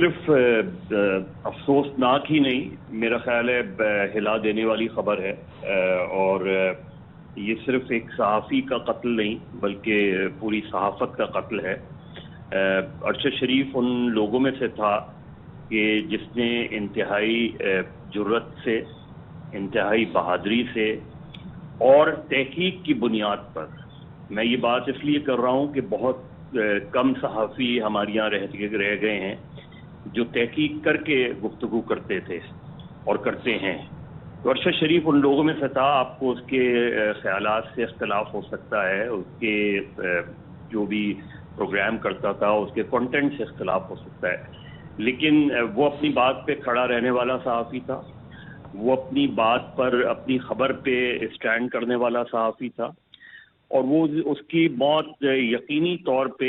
صرف افسوسناک ہی نہیں، میرا خیال ہے ہلا دینے والی خبر ہے، اور یہ صرف ایک صحافی کا قتل نہیں بلکہ پوری صحافت کا قتل ہے۔ ارشد شریف ان لوگوں میں سے تھا کہ جس نے انتہائی جرأت سے، انتہائی بہادری سے اور تحقیق کی بنیاد پر، میں یہ بات اس لیے کر رہا ہوں کہ بہت کم صحافی ہمارے یہاں رہ گئے ہیں جو تحقیق کر کے گفتگو کرتے تھے اور کرتے ہیں۔ تو ارشد شریف ان لوگوں میں سے تھا۔ آپ کو اس کے خیالات سے اختلاف ہو سکتا ہے، اس کے جو بھی پروگرام کرتا تھا اس کے کنٹینٹ سے اختلاف ہو سکتا ہے، لیکن وہ اپنی بات پہ کھڑا رہنے والا صحافی تھا، وہ اپنی بات پر، اپنی خبر پہ اسٹینڈ کرنے والا صحافی تھا، اور وہ اس کی موت یقینی طور پہ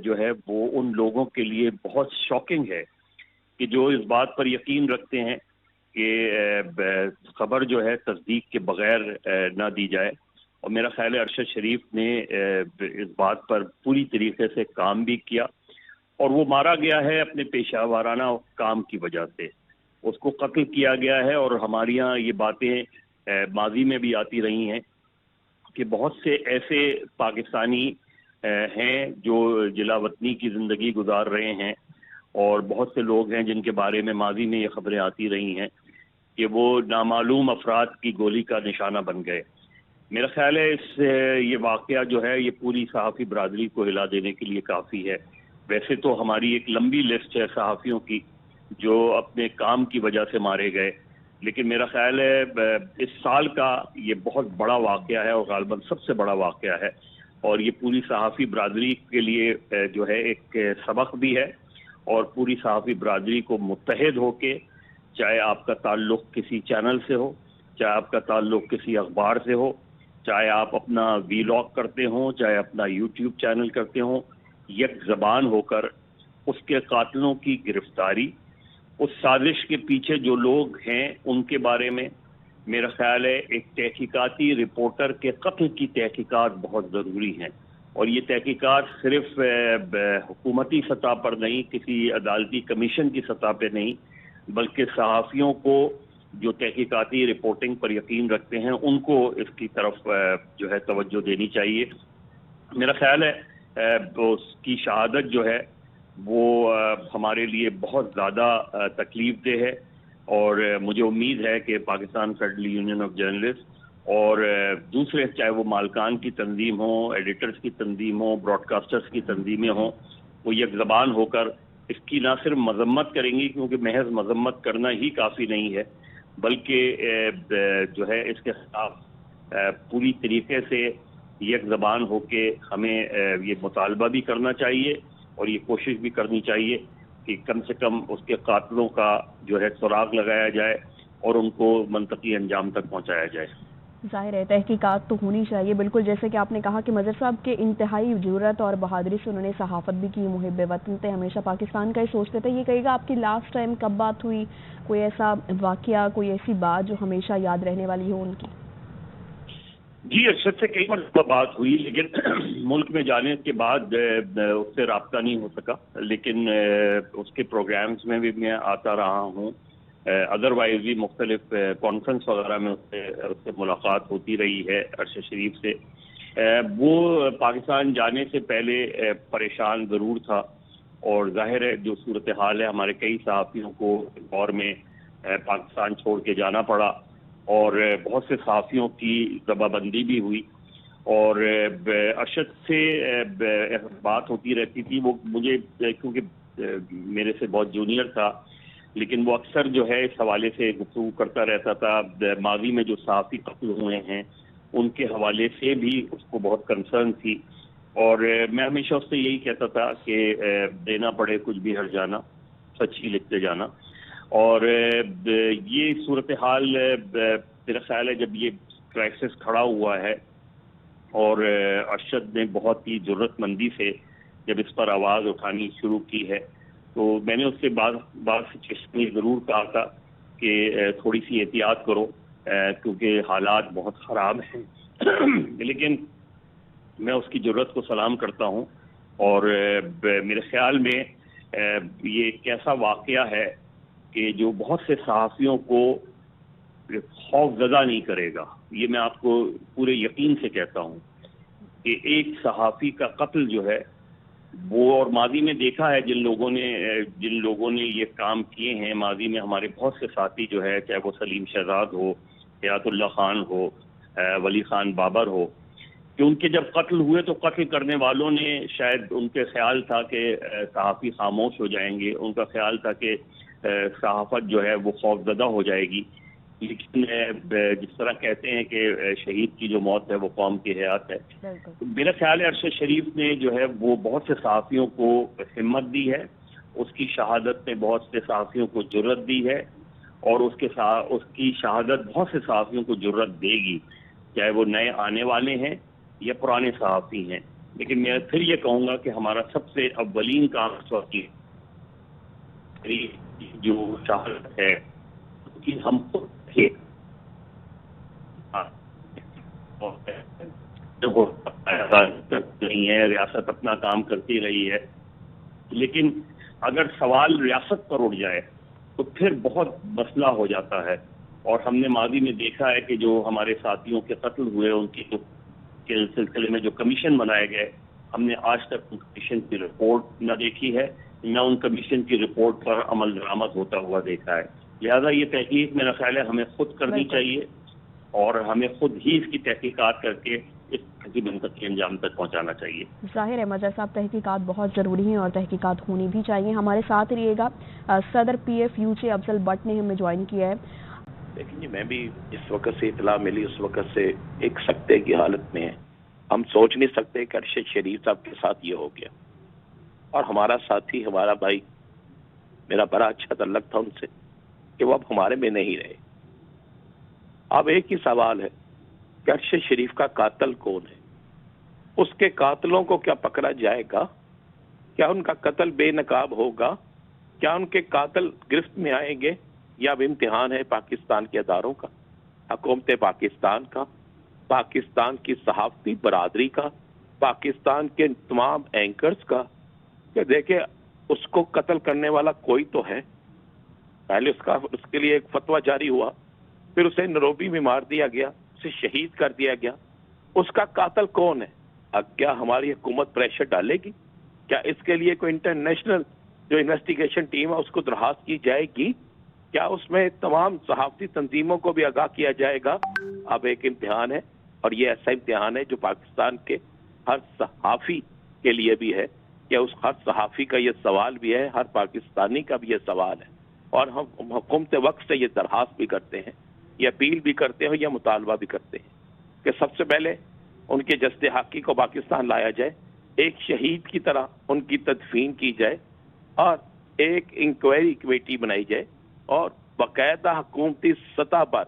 جو ہے وہ ان لوگوں کے لیے بہت شاکنگ ہے کہ جو اس بات پر یقین رکھتے ہیں کہ خبر جو ہے تصدیق کے بغیر نہ دی جائے۔ اور میرا خیال ہے ارشد شریف نے اس بات پر پوری طریقے سے کام بھی کیا، اور وہ مارا گیا ہے اپنے پیشہ وارانہ کام کی وجہ سے، اس کو قتل کیا گیا ہے۔ اور ہمارے یہاں یہ باتیں ماضی میں بھی آتی رہی ہیں کہ بہت سے ایسے پاکستانی ہیں جو جلا وطنی کی زندگی گزار رہے ہیں، اور بہت سے لوگ ہیں جن کے بارے میں ماضی میں یہ خبریں آتی رہی ہیں کہ وہ نامعلوم افراد کی گولی کا نشانہ بن گئے۔ میرا خیال ہے یہ واقعہ جو ہے یہ پوری صحافی برادری کو ہلا دینے کے لیے کافی ہے۔ ویسے تو ہماری ایک لمبی لسٹ ہے صحافیوں کی جو اپنے کام کی وجہ سے مارے گئے، لیکن میرا خیال ہے اس سال کا یہ بہت بڑا واقعہ ہے، اور غالباً سب سے بڑا واقعہ ہے، اور یہ پوری صحافی برادری کے لیے جو ہے ایک سبق بھی ہے، اور پوری صحافی برادری کو متحد ہو کے، چاہے آپ کا تعلق کسی چینل سے ہو، چاہے آپ کا تعلق کسی اخبار سے ہو، چاہے آپ اپنا ویلاگ کرتے ہوں، چاہے اپنا یوٹیوب چینل کرتے ہوں، یک زبان ہو کر اس کے قاتلوں کی گرفتاری، اس سازش کے پیچھے جو لوگ ہیں ان کے بارے میں، میرا خیال ہے ایک تحقیقاتی رپورٹر کے قتل کی تحقیقات بہت ضروری ہیں، اور یہ تحقیقات صرف حکومتی سطح پر نہیں، کسی عدالتی کمیشن کی سطح پہ نہیں، بلکہ صحافیوں کو جو تحقیقاتی رپورٹنگ پر یقین رکھتے ہیں ان کو اس کی طرف جو ہے توجہ دینی چاہیے۔ میرا خیال ہے اس کی شہادت جو ہے وہ ہمارے لیے بہت زیادہ تکلیف دہ ہے، اور مجھے امید ہے کہ Pakistan federal union of journalist اور دوسرے، چاہے وہ مالکان کی تنظیم ہوں، ایڈیٹرز کی تنظیم ہوں، براڈ کاسٹرز کی تنظیمیں ہوں، وہ یک زبان ہو کر اس کی نہ صرف مذمت کریں گی، کیونکہ محض مذمت کرنا ہی کافی نہیں ہے، بلکہ جو ہے اس کے خلاف پوری طریقے سے یک زبان ہو کے ہمیں یہ مطالبہ بھی کرنا چاہیے، اور یہ کوشش بھی کرنی چاہیے کہ کم سے کم اس کے قاتلوں کا جو ہے سراغ لگایا جائے اور ان کو منطقی انجام تک پہنچایا جائے۔ ظاہر ہے تحقیقات تو ہونی چاہیے، بالکل جیسے کہ آپ نے کہا کہ مظہر صاحب کے انتہائی جرأت اور بہادری سے انہوں نے صحافت بھی کی، محب وطن تھے، ہمیشہ پاکستان کا ہی سوچتے تھے۔ یہ کہے گا آپ کی لاسٹ ٹائم کب بات ہوئی، کوئی ایسا واقعہ، کوئی ایسی بات جو ہمیشہ یاد رہنے والی ہو ان کی؟ جی، ارشد سے کئی مرتبہ بات ہوئی، لیکن ملک میں جانے کے بعد اس سے رابطہ نہیں ہو سکا، لیکن اس کے پروگرامز میں بھی میں آتا رہا ہوں، ادروائز بھی مختلف کانفرنس وغیرہ میں اس سے ملاقات ہوتی رہی ہے ارشد شریف سے۔ وہ پاکستان جانے سے پہلے پریشان ضرور تھا، اور ظاہر ہے جو صورتحال ہے ہمارے کئی صحافیوں کو دور میں پاکستان چھوڑ کے جانا پڑا، اور بہت سے صحافیوں کی ضبط بندی بھی ہوئی، اور ارشد سے بات ہوتی رہتی تھی۔ وہ مجھے کیونکہ میرے سے بہت جونیئر تھا، لیکن وہ اکثر جو ہے اس حوالے سے گفتگو کرتا رہتا تھا، ماضی میں جو صحافی قتل ہوئے ہیں ان کے حوالے سے بھی اس کو بہت کنسرن تھی، اور میں ہمیشہ اس سے یہی کہتا تھا کہ دینا پڑے کچھ بھی ہر جانا، سچ ہی لکھتے جانا۔ اور یہ صورتحال میرا خیال ہے جب یہ کرائسس کھڑا ہوا ہے اور ارشد نے بہت ہی جرأت مندی سے جب اس پر آواز اٹھانی شروع کی ہے، تو میں نے اس سے بعض سچویشن میں ضرور کہا تھا کہ تھوڑی سی احتیاط کرو، کیونکہ حالات بہت خراب ہیں، لیکن میں اس کی جرأت کو سلام کرتا ہوں، اور میرے خیال میں یہ ایک ایسا واقعہ ہے کہ جو بہت سے صحافیوں کو خوف زدہ نہیں کرے گا. یہ میں آپ کو پورے یقین سے کہتا ہوں کہ ایک صحافی کا قتل جو ہے وہ، اور ماضی میں دیکھا ہے جن لوگوں نے یہ کام کیے ہیں ماضی میں، ہمارے بہت سے ساتھی جو ہے، چاہے وہ سلیم شہزاد ہو، حیات اللہ خان ہو، ولی خان بابر ہو، کہ ان کے جب قتل ہوئے تو قتل کرنے والوں نے شاید ان کے خیال تھا کہ صحافی خاموش ہو جائیں گے، ان کا خیال تھا کہ صحافت جو ہے وہ خوف زدہ ہو جائے گی. لیکن جس طرح کہتے ہیں کہ شہید کی جو موت ہے وہ قوم کی حیات ہے، میرا خیال ہے ارشد شریف نے جو ہے وہ بہت سے صحافیوں کو ہمت دی ہے، اس کی شہادت نے بہت سے صحافیوں کو جرأت دی ہے، اور اس کی شہادت بہت سے صحافیوں کو جرأت دے گی، چاہے وہ نئے آنے والے ہیں یا پرانے صحافی ہیں. لیکن میں پھر یہ کہوں گا کہ ہمارا سب سے اولین کام اس وقت جو شہادت ہے کہ ہم خود نہیں ہے، ریاست اپنا کام کرتی رہی ہے، لیکن اگر سوال ریاست پر اٹھ جائے تو پھر بہت مسئلہ ہو جاتا ہے. اور ہم نے ماضی میں دیکھا ہے کہ جو ہمارے ساتھیوں کے قتل ہوئے ان کے سلسلے میں جو کمیشن بنائے گئے، ہم نے آج تک ان کمیشن کی رپورٹ نہ دیکھی ہے، نہ ان کمیشن کی رپورٹ پر عمل درآمد ہوتا ہوا دیکھا ہے. لہذا یہ تحقیق میرا خیال ہے ہمیں خود کرنی چاہیے، اور ہمیں خود ہی اس کی تحقیقات کر کے اس کی منطقی انجام تک پہنچانا چاہیے. ظاہر ہے مظہر صاحب، تحقیقات بہت ضروری ہیں اور تحقیقات ہونی بھی چاہیے. ہمارے ساتھ رہیے گا. صدر PFUJ افضل بٹ نے ہمیں جوائن کیا ہے. لیکن جی میں بھی اس وقت سے اطلاع ملی اس وقت سے ایک سکتے کی حالت میں ہے. ہم سوچ نہیں سکتے کہ ارشد شریف صاحب کے ساتھ یہ ہو گیا، اور ہمارا ساتھی، ہمارا بھائی، میرا بڑا اچھا تعلق تھا ان سے، کہ وہ اب ہمارے میں نہیں رہے. اب ایک ہی سوال ہے کہ ارشد شریف کا قاتل کون ہے؟ اس کے قاتلوں کو کیا پکڑا جائے گا؟ کیا ان کا قتل بے نقاب ہوگا؟ کیا ان کے قاتل گرفت میں آئیں گے؟ یا اب امتحان ہے پاکستان کے اداروں کا، حکومت پاکستان کا، پاکستان کی صحافتی برادری کا، پاکستان کے تمام اینکرز کا، کہ دیکھیں اس کو قتل کرنے والا کوئی تو ہے. پہلے اس کے لیے ایک فتویٰ جاری ہوا، پھر اسے نروبی میں مار دیا گیا، اسے شہید کر دیا گیا. اس کا قاتل کون ہے؟ اب کیا ہماری حکومت پریشر ڈالے گی؟ کیا اس کے لیے کوئی انٹرنیشنل جو انویسٹیگیشن ٹیم ہے اس کو درخواست کی جائے گی؟ کیا اس میں تمام صحافتی تنظیموں کو بھی آگاہ کیا جائے گا؟ اب ایک امتحان ہے، اور یہ ایسا امتحان ہے جو پاکستان کے ہر صحافی کے لیے بھی ہے، کہ اس ہر صحافی کا یہ سوال بھی ہے، ہر پاکستانی کا بھی یہ سوال ہے. اور ہم حکومت وقت سے یہ درخواست بھی کرتے ہیں، یہ اپیل بھی کرتے ہیں، یا مطالبہ بھی کرتے ہیں کہ سب سے پہلے ان کے جسد حقی کو پاکستان لایا جائے، ایک شہید کی طرح ان کی تدفین کی جائے، اور ایک انکوائری کمیٹی بنائی جائے، اور باقاعدہ حکومتی سطح پر،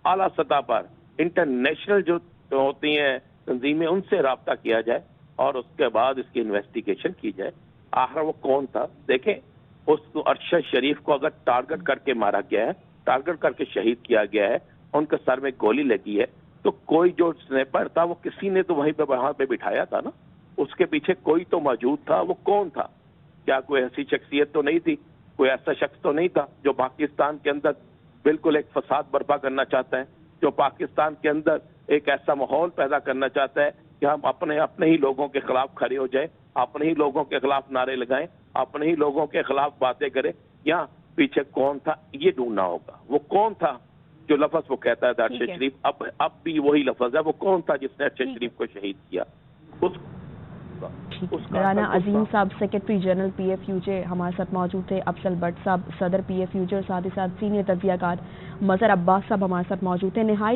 اعلیٰ سطح پر انٹرنیشنل جو ہوتی ہیں تنظیمیں، ان سے رابطہ کیا جائے، اور اس کے بعد اس کی انویسٹیگیشن کی جائے. آخر وہ کون تھا؟ دیکھیں اس کو ارشد شریف کو اگر ٹارگٹ کر کے مارا گیا ہے، ٹارگٹ کر کے شہید کیا گیا ہے، ان کے سر میں گولی لگی ہے، تو کوئی جو سنیپر تھا وہ کسی نے تو وہاں پہ بٹھایا تھا نا. اس کے پیچھے کوئی تو موجود تھا. وہ کون تھا؟ کیا کوئی ایسی شخصیت تو نہیں تھی، کوئی ایسا شخص تو نہیں تھا جو پاکستان کے اندر بالکل ایک فساد برپا کرنا چاہتا ہے، جو پاکستان کے اندر ایک ایسا ماحول پیدا کرنا چاہتا ہے کہ ہم اپنے ہی لوگوں کے خلاف کھڑے ہو جائیں، اپنے ہی لوگوں کے خلاف نعرے لگائیں، اپنے ہی لوگوں کے خلاف باتیں کریں؟ یا پیچھے کون تھا یہ ڈھونڈنا ہوگا. وہ کون تھا جو لفظ وہ کہتا ہے ارشد شریف، اب بھی وہی لفظ ہے. وہ کون تھا جس نے ارشد شریف کو شہید کیا؟ رانا عظیم صاحب سیکرٹری جنرل PFUJ ہمارے ساتھ موجود تھے. افضل بٹ صاحب صدر PFUJ، اور ساتھ ہی ساتھ سینئر تجزیہ کار مظہر عباس صاحب ہمارے ساتھ موجود تھے. نہایت